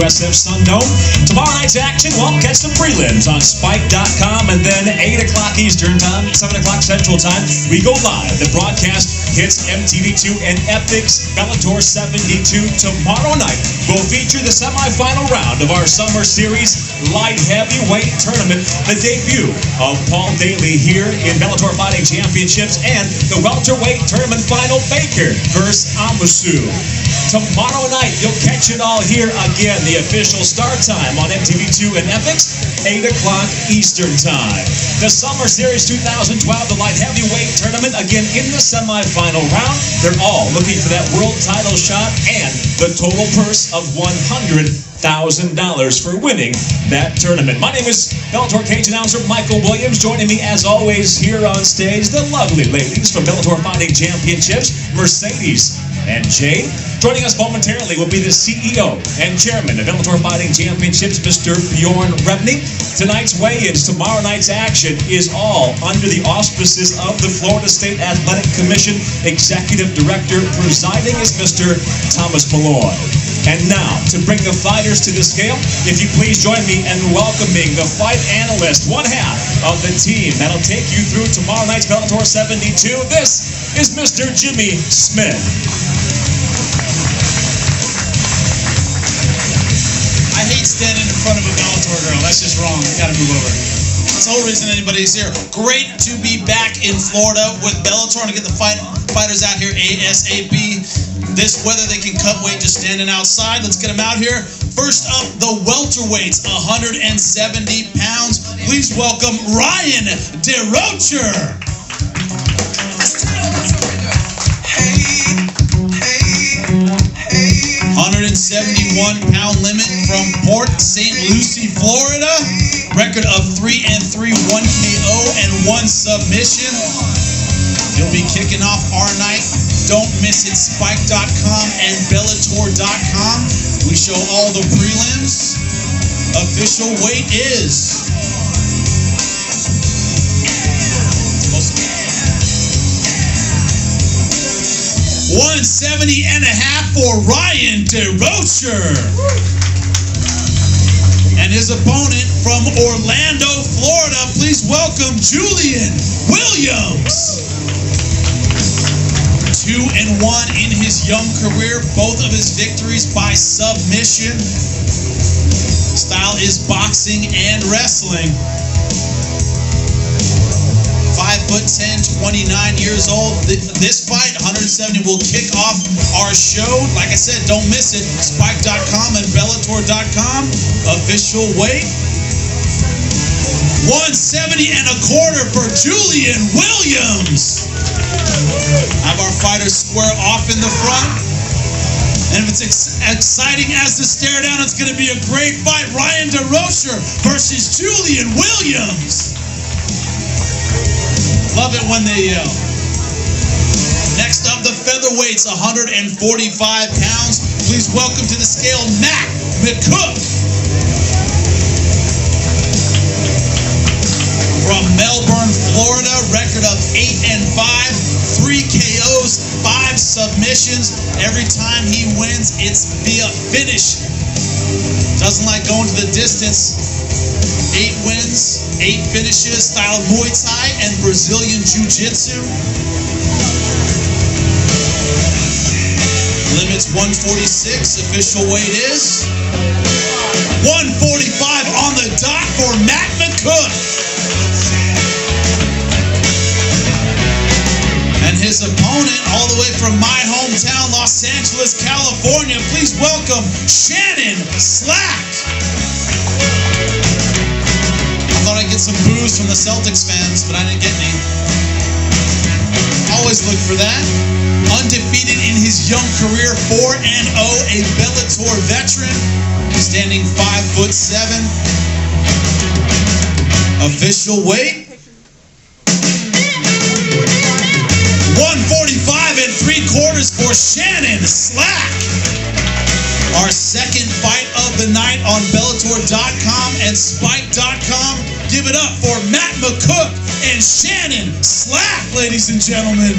USF Sundome. Tomorrow night's action, well, catch some prelims on Spike.com, and then 8 o'clock Eastern Time, 7 o'clock Central Time, we go live. The broadcast hits MTV2 and Epic's Bellator 72 tomorrow night. Will feature the semifinal round of our Summer Series Light Heavyweight Tournament, the debut of Paul Daley here in Bellator Fighting Championships, and the welterweight tournament final, Baker versus Amoussou. Tomorrow night, you'll catch it all here again. The official start time on MTV2 and Epic's, 8 o'clock Eastern Time. The Summer Series 2012, the light heavyweight tournament, again in the semifinal round. They're all looking for that world title shot and the total purse of $100,000 for winning that tournament. My name is Bellator cage announcer Michael Williams. Joining me as always here on stage, the lovely ladies from Bellator Fighting Championships, Mercedes and Jay. Joining us momentarily will be the CEO and chairman of Bellator Fighting Championships, Mr. Bjorn Rebney. Tonight's weigh-ins, tomorrow night's action is all under the auspices of the Florida State Athletic Commission. Executive Director presiding is Mr. Thomas Malloy. And now, to bring the fighters to the scale, if you please join me in welcoming the fight analyst, one half of the team that'll take you through tomorrow night's Bellator 72. This is Mr. Jimmy Smith. I hate standing in front of a Bellator girl. That's just wrong. I gotta move over. That's the whole reason anybody's here. Great to be back in Florida with Bellator and to get the fighters out here ASAP. This weather, they can cut weight just standing outside. Let's get them out here. First up, the welterweights, 170 pounds. Please welcome Ryan DeRocher. 171-pound limit from Port St. Lucie, Florida. Record of 3-3, 1 KO and 1 submission. He'll be kicking off our night. Don't miss it, Spike.com and Bellator.com. We show all the prelims. Official weight is 170.5 for Ryan DeRocher. And his opponent from Orlando, Florida, please welcome Julian Williams. 2-1 in his young career, both of his victories by submission. Style is boxing and wrestling. 5'10", 29 years old. This fight, 170, will kick off our show. Like I said, don't miss it. Spike.com and Bellator.com. Official weight, 170.25 for Julian Williams. Have our fighters square off in the front. And if it's exciting as the stare down, it's going to be a great fight. Ryan DeRocher versus Julian Williams. Love it when they yell. Next up, the featherweights, 145 pounds. Please welcome to the scale, Matt McCook. From Melbourne, Florida, record of 8-5, 3 KOs, 5 submissions. Every time he wins, it's via finish. Doesn't like going to the distance. 8 wins, 8 finishes, style of Muay Thai and Brazilian Jiu-Jitsu. Limits 146, official weight is 145 on the dot for Matt McCook. And his opponent, all the way from my hometown, Los Angeles, California, please welcome Shannon Slack. I thought I'd get some boos from the Celtics fans, but I didn't get any. Always look for that. Undefeated in his young career, 4-0, a Bellator veteran, standing 5'7". Official weight, 145.75 for Shannon Slack. Our second fight of the night on Bellator.com and Spike.com. Give it up for Matt McCook and Shannon Slack, ladies and gentlemen.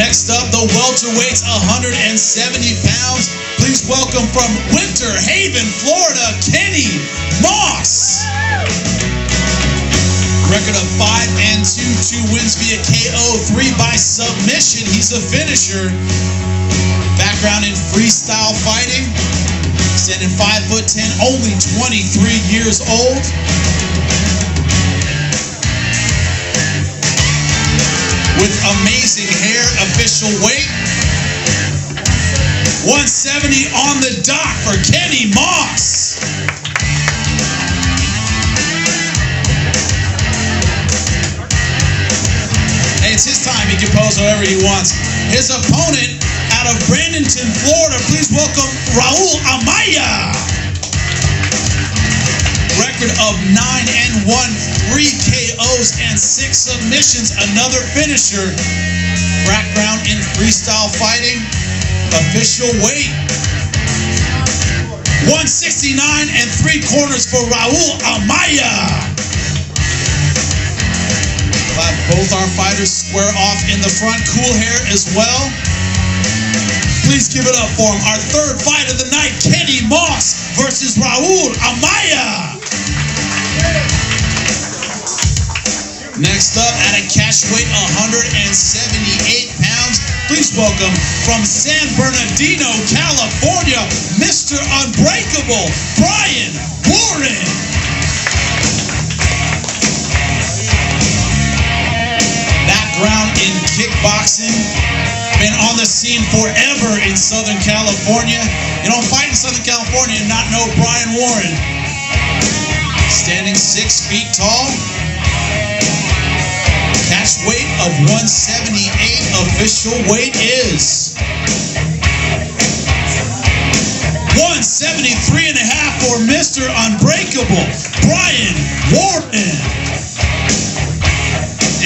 Next up, the welterweights, 170 pounds. Please welcome from Winter Haven, Florida, Kenny Moss. Record of 5-2, 2 wins via KO, 3 by submission. He's a finisher. Background in freestyle fighting. Standing 5'10", only 23 years old. With amazing hair, official weight. 170 on the dot for Kenny Moss. Hey, it's his time. He can pose however he wants. His opponent out of Bradenton, Florida, please welcome Raul Amaya. Record of 9-1, 3 KOs and 6 submissions. Another finisher. Background in freestyle fighting. Official weight. 169 3/4 for Raul Amaya. We'll have both our fighters square off in the front. Cool hair as well. Please give it up for him. Our third fight of the night, Kenny Moss versus Raul Amaya. Next up, at a catch weight, 178 pounds. Please welcome from San Bernardino, California, Mr. Unbreakable, Bryan. Background in kickboxing. Been on the scene forever in Southern California. You don't fight in Southern California and not know Bryan Warren. Standing 6 feet tall. Catch weight of 178. Official weight is 173.5 for Mr. Unbreakable, Bryan Warren.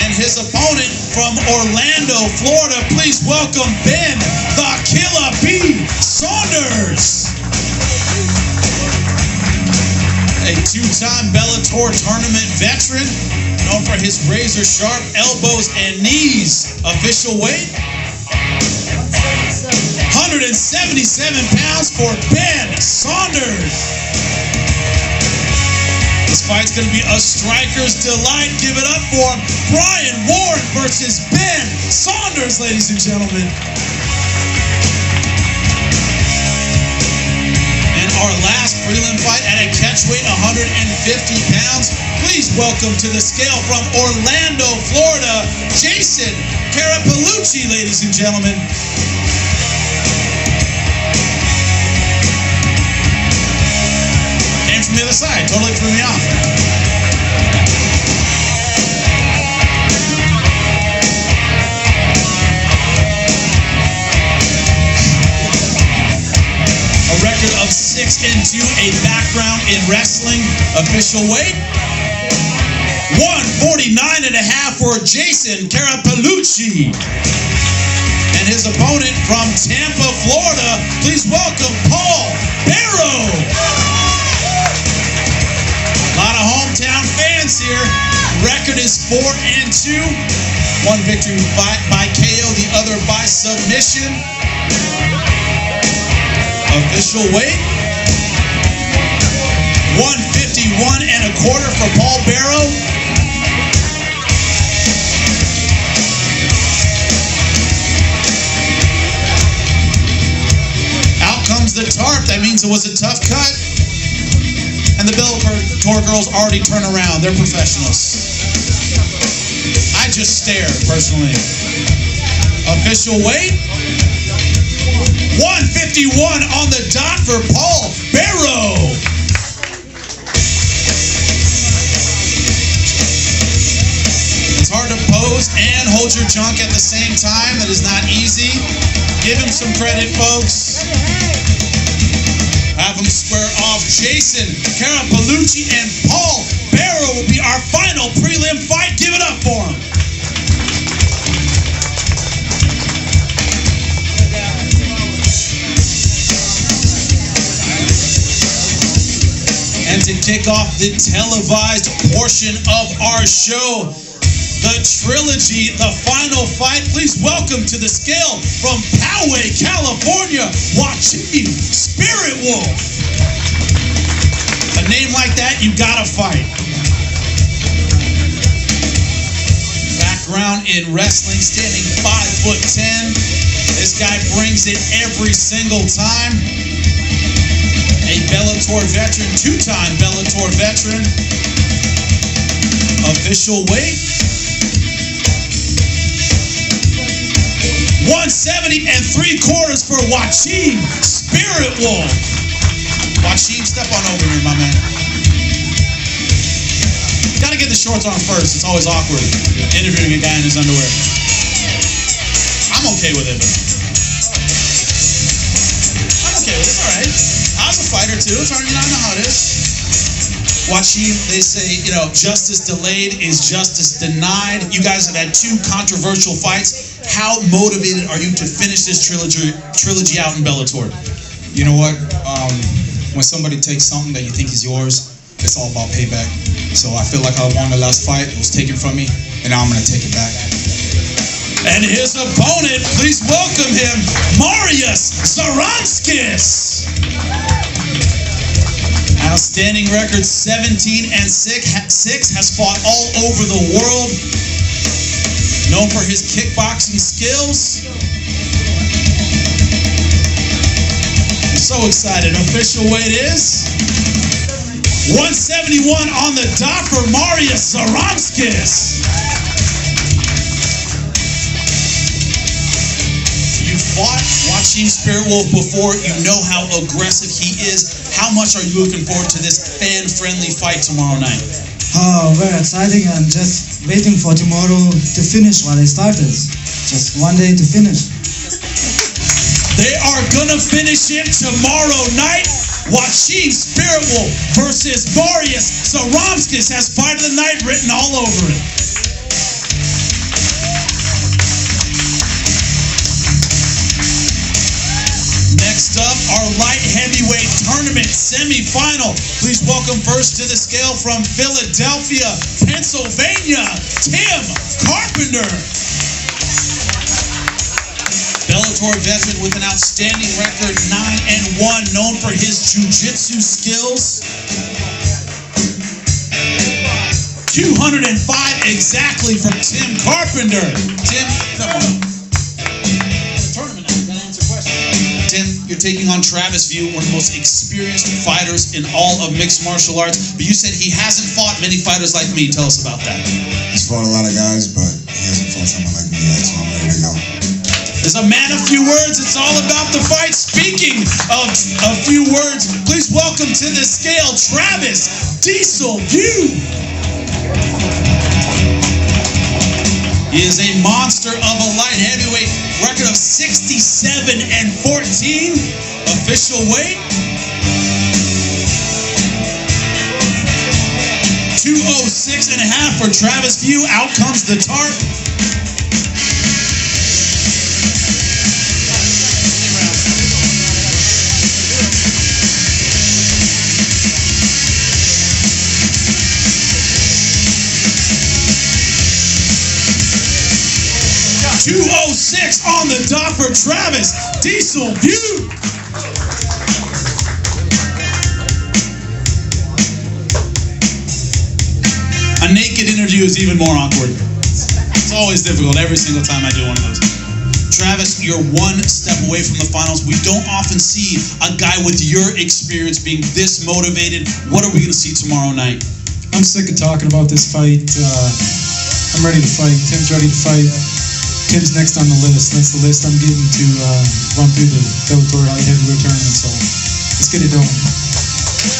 And his opponent from Orlando, Florida, please welcome Ben the Killer B. Saunders. A 2-time Bellator tournament veteran, known for his razor-sharp elbows and knees. Official weight, 177 pounds for Ben Saunders. This fight's going to be a striker's delight. Give it up for Bryan Warren versus Ben Saunders, ladies and gentlemen. And our last prelim fight at a catch weight, 150 pounds. Please welcome to the scale from Orlando, Florida, Jason Carapellucci, ladies and gentlemen. Came from the other side, totally threw me off. A record of 6-2, a background in wrestling. Official weight, 149.5 for Jason Carapellucci. And his opponent from Tampa, Florida, please welcome Paulo. A lot of hometown fans here. Record is 4-2. One victory by KO, the other by submission. Official weight, 151.25 for Paul Barrow. Out comes the tarp. That means it was a tough cut. And the Bellator girls already turn around. They're professionals. I just stare, personally. Official weight, 151 on the dot for Paul Barrow. It's hard to pose and hold your junk at the same time. That is not easy. Give him some credit, folks. Have him square off. Jason Carapellucci and Paul Barrow will be our final prelim fight. Give it up for him. And to kick off the televised portion of our show, the trilogy, the final fight. Please welcome to the scale from Poway, California, Joaquin Spirit Wolf. A name like that, you gotta fight. Background in wrestling, standing 5'10". This guy brings it every single time. A Bellator veteran, two-time Bellator veteran. Official weight 170 3/4 for Joaquin Spirit Wolf. Joaquin, step on over here, my man. Gotta get the shorts on first. It's always awkward interviewing a guy in his underwear. I'm okay with it, but I'm okay with it. It's all right. I was a fighter too. It's already, I know how it is. Joaquin, they say, justice delayed is justice denied. You guys have had two controversial fights. How motivated are you to finish this trilogy out in Bellator? You know what? When somebody takes something that you think is yours, it's all about payback. So I feel like I won the last fight. It was taken from me, and now I'm going to take it back. And his opponent, please welcome him, Zarovski. Outstanding record, 17-6, has fought all over the world. Known for his kickboxing skills. I'm so excited. Official weight is 171 on the dot for Zarovski. You fought Joaquin Spirit Wolf before. You know how aggressive he is. How much are you looking forward to this fan-friendly fight tomorrow night? Oh, very exciting. I'm just waiting for tomorrow to finish what I started. Just one day to finish. They are gonna finish it tomorrow night. Joaquin Spirit Wolf versus Zarovski has fight of the night written all over it. Next up, our light heavyweight tournament semifinal. Please welcome first to the scale from Philadelphia, Pennsylvania, Tim Carpenter. Bellator veteran with an outstanding record, 9-1, known for his jiu-jitsu skills. 205 exactly from Tim Carpenter. Tim, come on. Tournament now, you gotta answer questions. Tim, you're taking on Travis View, one of the most experienced fighters in all of mixed martial arts. But you said he hasn't fought many fighters like me. Tell us about that. He's fought a lot of guys, but he hasn't fought someone like me yet, so I'm ready to go. There's a man of few words. It's all about the fight. Speaking of a few words, please welcome to the scale, Travis Diesel View. He is a monster of a light heavyweight, record of 67-14. Official weight 206.5 for Travis View. Out comes the tarp. 206 on the dot for Travis Diesel View. A naked interview is even more awkward. It's always difficult every single time I do one of those. Travis, you're one step away from the finals. We don't often see a guy with your experience being this motivated. What are we going to see tomorrow night? I'm sick of talking about this fight. I'm ready to fight. Tim's ready to fight. Tim's next on the list. That's the list I'm getting to run through the Bellator light heavyweight tournament. So let's get it going.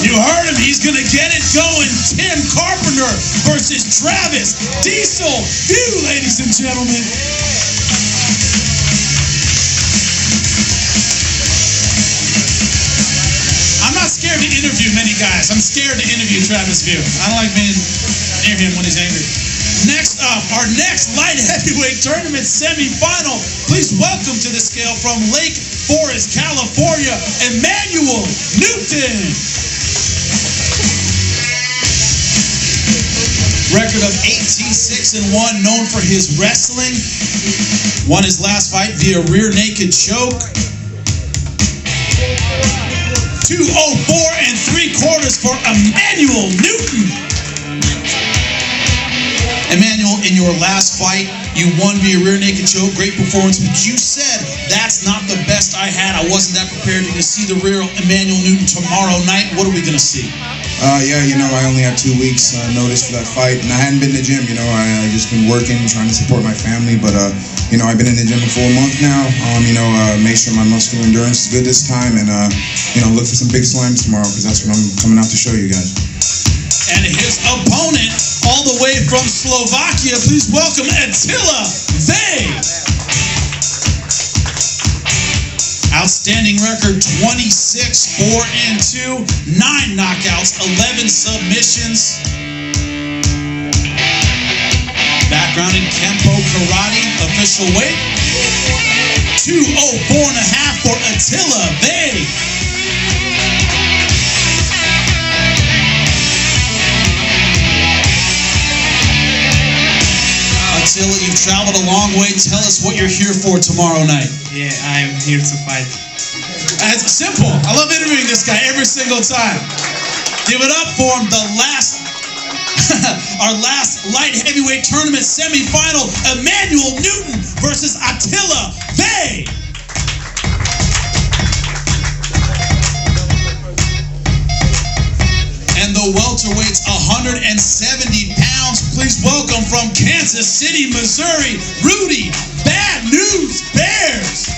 You heard him. He's going to get it going. Tim Carpenter versus Travis Diesel View, ladies and gentlemen. I'm not scared to interview many guys. I'm scared to interview Travis View. I don't like being near him when he's angry. Next up, our next light heavyweight tournament semifinal. Please welcome to the scale from Lake Forest, California, Emmanuel Newton. Record record of 18-6-1, known for his wrestling. Won his last fight via rear naked choke. 204 3/4 for Emmanuel Newton. Emmanuel, in your last fight, you won via rear naked choke. Great performance, but you said that's not the best I had. I wasn't that prepared. You're going to see the real Emmanuel Newton tomorrow night. What are we going to see? Yeah, I only had 2 weeks notice for that fight, and I hadn't been to the gym. I just been working, trying to support my family, but I've been in the gym for a month now. Make sure my muscular endurance is good this time, and look for some big slams tomorrow, because that's what I'm coming out to show you guys. And his opponent, all the way from Slovakia, please welcome Attila Vey. Outstanding record, 26-4-2, 9 knockouts, 11 submissions. Background in Kempo Karate, official weight. 204.5 for Attila Vey. Attila, you've traveled a long way. Tell us what you're here for tomorrow night. Yeah, I'm here to fight. It's simple. I love interviewing this guy every single time. Give it up for him. Our last light heavyweight tournament semifinal, Emmanuel Newton versus Attila Vey. And the welterweights, 170 pounds. Please welcome from Kansas City, Missouri, Rudy Bad News Bears.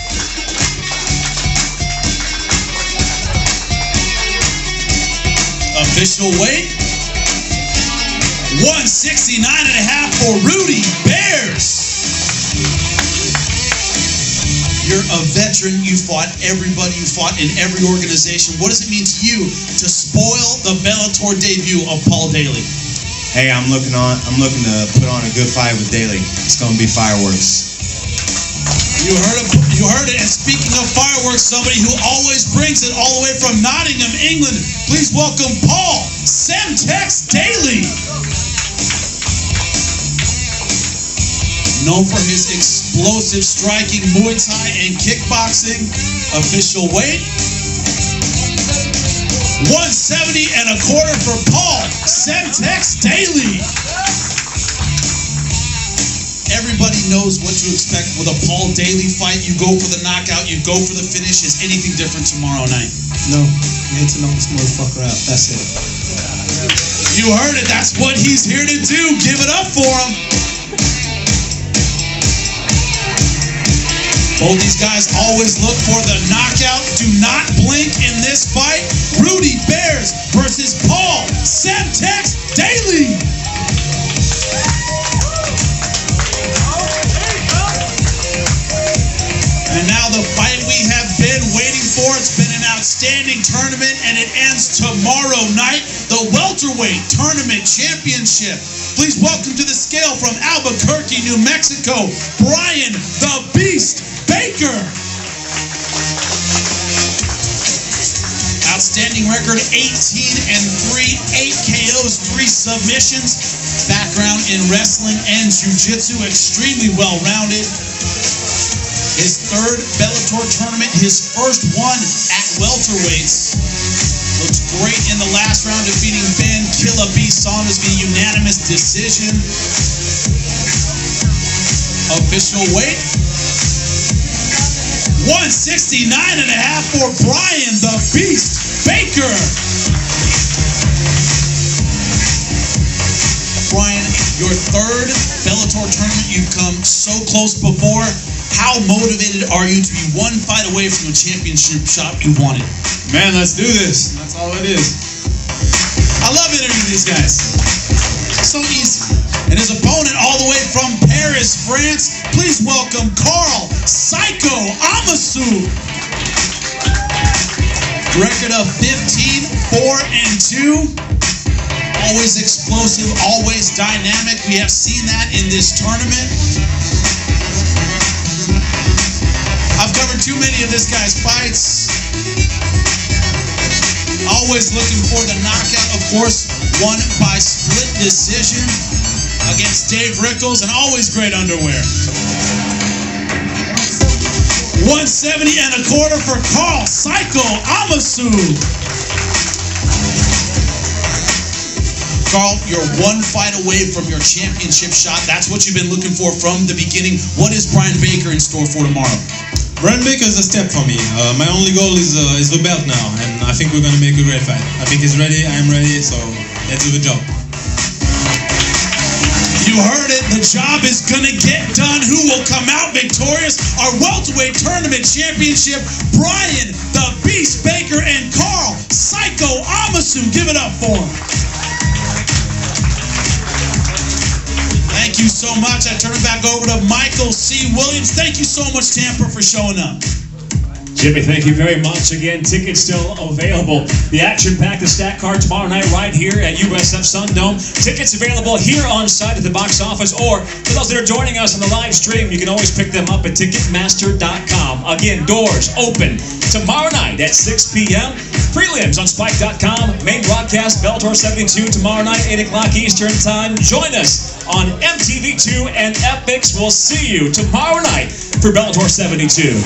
Official weight, 169.5 for Rudy Bears. You're a veteran. You fought everybody. You fought in every organization. What does it mean to you to spoil the Bellator debut of Paul Daley? Hey, I'm looking to put on a good fight with Daley. It's going to be fireworks. You heard it. And speaking of fireworks, somebody who always brings it all the way from Nottingham, England. Please welcome Paul Semtex Daley. Known for his explosive striking, Muay Thai, and kickboxing. Official weight, 170.25 for Paul Semtex Daley. Everybody knows what to expect with a Paul Daley fight. You go for the knockout, you go for the finish. Is anything different tomorrow night? No, you need to knock this motherfucker out. That's it. You heard it. That's what he's here to do. Give it up for him. Both these guys always look for the knockout. Do not blink in this fight. Rudy Bears versus Paul Semtex Daley. And now the fight we have been waiting for. It's been an outstanding tournament, and it ends tomorrow night. The welterweight tournament championship. Please welcome to the scale from Albuquerque, New Mexico, Bryan the Beast Baker. Outstanding record, 18-3, 8 KOs, 3 submissions. Background in wrestling and jiu-jitsu, extremely well-rounded. His third Bellator tournament, his first one at welterweights. Looks great in the last round, defeating Ben Killa B. Saunders via unanimous decision. Official weight, 169.5 for Bryan the Beast Baker. Bryan, your third Bellator tournament. You've come so close before. How motivated are you to be one fight away from the championship shot you wanted? Man, let's do this. That's all it is. I love interviewing these guys. So easy. And his opponent all the way from Paris, France. Please welcome Karl Psycho Amoussou. Record of 15-4-2. Always explosive, always dynamic. We have seen that in this tournament. I've covered too many of this guy's fights. Always looking for the knockout, of course, won by split decision. against Dave Rickles, and always great underwear. 170 and a quarter for Karl Psycho Amoussou. Karl, you're one fight away from your championship shot. That's what you've been looking for from the beginning. What is Bryan Baker in store for tomorrow? Bryan Baker is a step for me. My only goal is the belt now, and I think we're going to make a great fight. I think he's ready, I'm ready, so let's do the job. You heard it. The job is going to get done. Who will come out victorious? Our welterweight tournament championship, Bryan the Beast Baker and Karl Psycho Amoussou. Give it up for him. Thank you so much. I turn it back over to Michael C. Williams. Thank you so much, Tampa, for showing up. Jimmy, thank you very much. Again, tickets still available. The action-packed, the stat card tomorrow night right here at USF Sundome. Tickets available here on site at the box office, or for those that are joining us on the live stream, you can always pick them up at Ticketmaster.com. Again, doors open tomorrow night at 6 p.m. Prelims on Spike.com. Main broadcast, Bellator 72 tomorrow night, 8 o'clock Eastern Time. Join us on MTV2 and FX. We'll see you tomorrow night for Bellator 72.